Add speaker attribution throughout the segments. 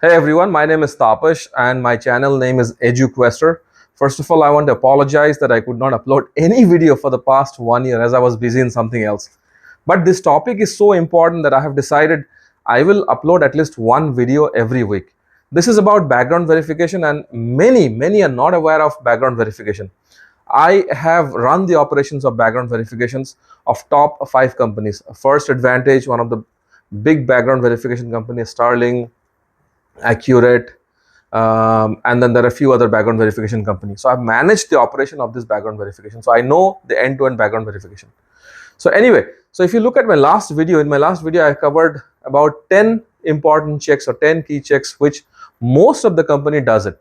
Speaker 1: Hey everyone, my name is Tapash and my channel name is EduQuester. First of all, I want to apologize that I could not upload any video for the past 1 year as I was busy in something else. But this topic is so important that I have decided I will upload at least one video every week. This is about background verification and many are not aware of background verification. I have run the operations of background verifications of top 5 companies. First Advantage, one of the big background verification companies, Starling, Accurate, and then there are a few other background verification companies. So I've managed the operation of this background verification. So I know the end-to-end background verification. So anyway, so if you look at my last video, in my last video I covered about 10 important checks or 10 key checks which most of the company does it.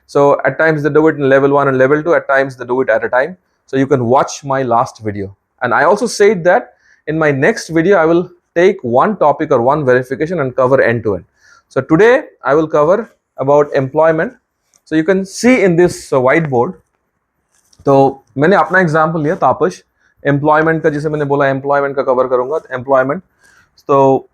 Speaker 1: So at times they do it in level 1 and level 2, at times they do it at a time. So you can watch my last video. And I also said that in my next video I will take one topic or one verification and cover end-to-end. So today I will cover about employment. So you can see in this whiteboard, तो मैंने अपना example लिया तापश employment का, जिसे मैंने बोला employment का cover करूंगा एम्प्लॉयमेंट. तो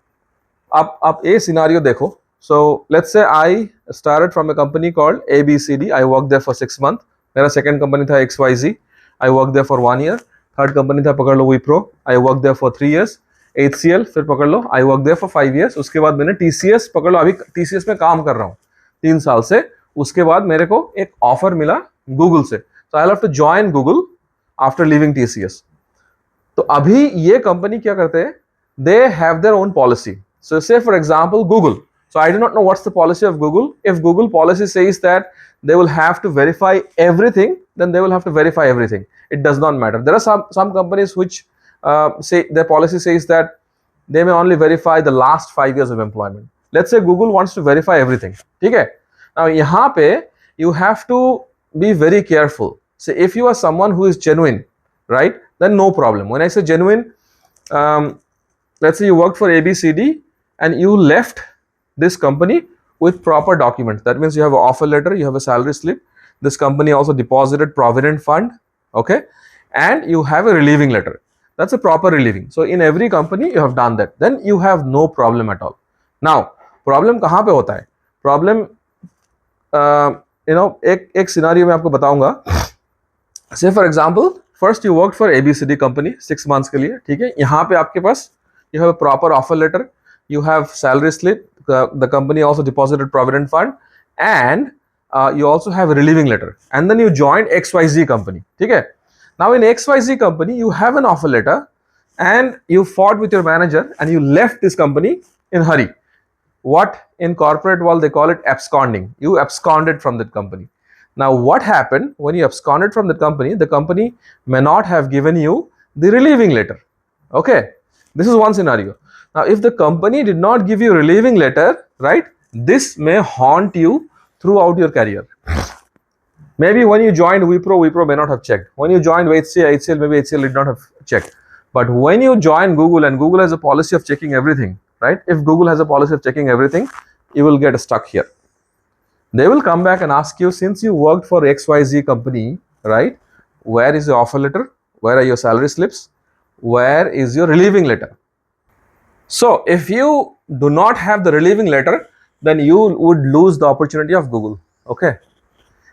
Speaker 1: आप ये सिनारियो देखो. So let's say I started from a company called ABCD. I worked there for 6 months. मेरा second company था XYZ. I worked there for 1 year. Third company था पकड़ लो Wipro. I worked there for 3 years. HCL फिर पकड़ लो, I worked there for 5 years. उसके बाद मैंने TCS पकड़ लो, अभी TCS में काम कर रहा हूँ 3 साल से. उसके बाद मेरे को एक ऑफर मिला गूगल से. So I'll have to join Google after leaving TCS. तो अभी ये कंपनी क्या करते हैं? They have their own policy. So say for example Google. So I do not know what's the policy of Google. If Google policy says that they will have to verify everything, then they will have to verify everything. It does not matter. There are some companies which say their policy says that they may only verify the last 5 years of employment. Let's say Google wants to verify everything. Okay. Now यहाँ पे you have to be very careful. So if you are someone who is genuine, right, then no problem. When I say genuine, let's say you worked for ABCD and you left this company with proper documents. That means you have an offer letter, you have a salary slip. This company also deposited Provident Fund, okay, and you have a relieving letter. That's a proper relieving. So in every company you have done that. Then you have no problem at all. Now problem कहाँ पे होता है? Problem एक scenario मैं आपको बताऊंगा. Say for example, first you worked for ABCD company 6 months के लिए, ठीक है. यहाँ पे आपके पास you have a proper offer letter, you have salary slip, the company also deposited Provident Fund, and you also have a relieving letter, and then you joined XYZ company, ठीक है. Now in XYZ company you have an offer letter and you fought with your manager and you left this company in hurry. What in corporate world they call it absconding. You absconded from that company. Now what happened when you absconded from the company may not have given you the relieving letter. Okay, this is one scenario. Now if the company did not give you relieving letter, right, this may haunt you throughout your career. Maybe when you joined Wipro may not have checked. When you joined HCL, maybe HCL did not have checked. But when you join Google, and Google has a policy of checking everything, right? If Google has a policy of checking everything, you will get stuck here. They will come back and ask you, since you worked for XYZ company, right, where is your offer letter? Where are your salary slips? Where is your relieving letter? So if you do not have the relieving letter, then you would lose the opportunity of Google. Okay.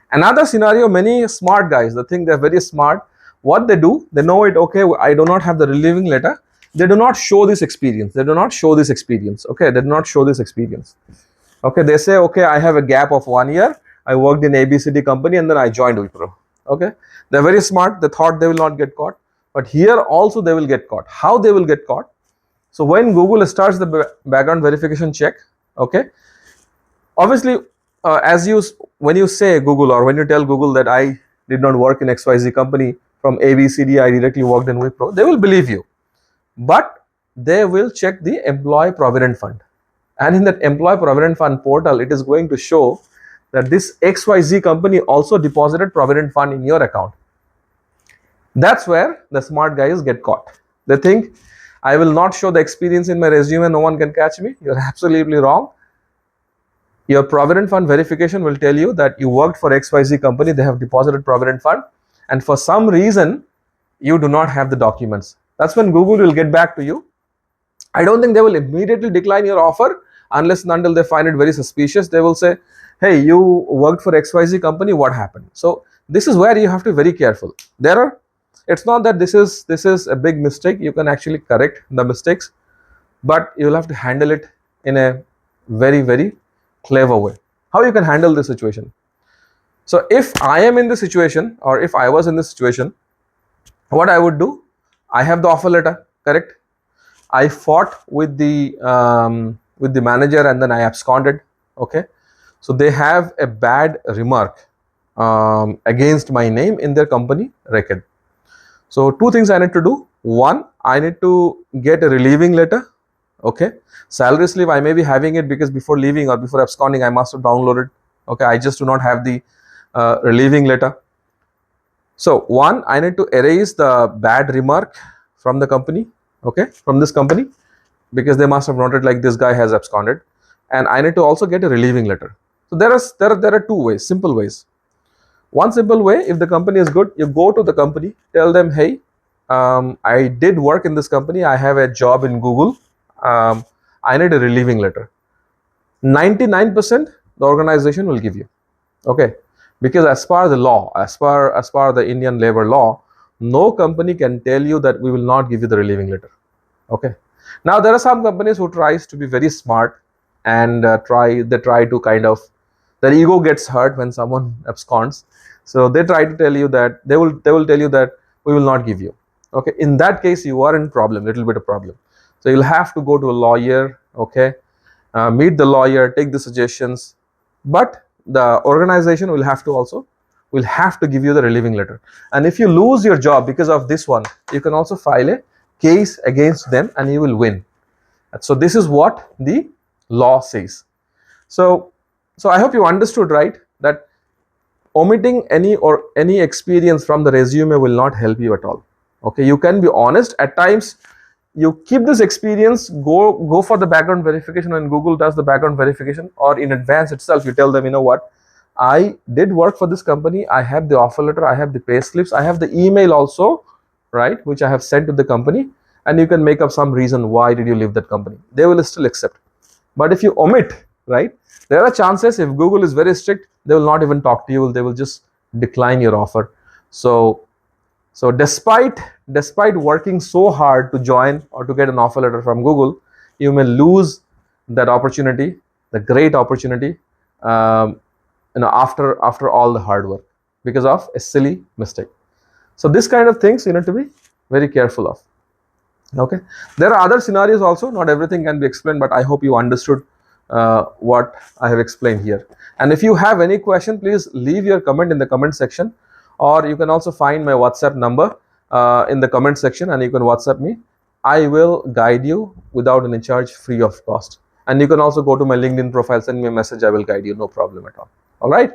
Speaker 1: Another scenario, many smart guys, they think they're very smart. What they do, they know it, okay, I do not have the relieving letter. They do not show this experience. They do not show this experience. Okay, they do not show this experience. Okay, they say, okay, I have a gap of 1 year. I worked in ABCD company and then I joined Wipro. Okay, they're very smart. They thought they will not get caught. But here also they will get caught. How they will get caught? So when Google starts the background verification check, okay, obviously, when you say Google, or when you tell Google that I did not work in XYZ company, from ABCD I directly worked in Wipro, they will believe you. But they will check the Employee Provident Fund. And in that Employee Provident Fund portal, it is going to show that this XYZ company also deposited Provident Fund in your account. That's where the smart guys get caught. They think, I will not show the experience in my resume, no one can catch me. You're absolutely wrong. Your Provident Fund verification will tell you that you worked for XYZ company, they have deposited Provident Fund, and for some reason, you do not have the documents. That's when Google will get back to you. I don't think they will immediately decline your offer. unless and until they find it very suspicious, they will say, hey, you worked for XYZ company, what happened? So this is where you have to be very careful. There are, it's not that this is a big mistake, you can actually correct the mistakes, but you'll have to handle it in a very clever way. How you can handle this situation? So if I am in this situation, or if I was in this situation, what I would do, I have the offer letter, correct? I fought with the manager and then I absconded. Okay, so they have a bad remark against my name in their company record. So two things I need to do. One, I need to get a relieving letter. Okay, salary slip I may be having it because before leaving or before absconding I must have downloaded. Okay, I just do not have the relieving letter. So one, I need to erase the bad remark from the company. Okay, from this company, because they must have noted like this guy has absconded, and I need to also get a relieving letter. So there are two ways, simple ways. One simple way, if the company is good, you go to the company, tell them, hey, I did work in this company, I have a job in Google, I need a relieving letter. 99% the organization will give you. Okay, because as per the law, as per the Indian labor law, no company can tell you that we will not give you the relieving letter. Okay, now there are some companies who tries to be very smart and try to kind of, their ego gets hurt when someone absconds, so they try to tell you that they will tell you that we will not give you. Okay, in that case you are in problem, little bit of problem. So you'll have to go to a lawyer. Okay, meet the lawyer, take the suggestions, but the organization will have to give you the relieving letter. And if you lose your job because of this one, you can also file a case against them and you will win. So this is what the law says. So I hope you understood, right, that omitting any experience from the resume will not help you at all. Okay, you can be honest at times, you keep this experience, go for the background verification when Google does the background verification, or in advance itself you tell them, you know what, I did work for this company, I have the offer letter, I have the pay slips, I have the email also, right, which I have sent to the company, and you can make up some reason why did you leave that company. They will still accept. But if you omit, right, there are chances, if Google is very strict, they will not even talk to you, they will just decline your offer. So despite working so hard to join or to get an offer letter from Google, you may lose that opportunity, the great opportunity, after all the hard work, because of a silly mistake. So this kind of things you need to be very careful of. Okay, there are other scenarios also, not everything can be explained, but I hope you understood what I have explained here. And if you have any question, please leave your comment in the comment section, or you can also find my WhatsApp number in the comment section and you can WhatsApp me. I will guide you without any charge, free of cost. And you can also go to my LinkedIn profile, send me a message, I will guide you, no problem at all. All right,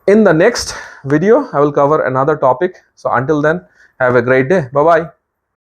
Speaker 1: in the next video I will cover another topic. So until then, have a great day. Bye bye.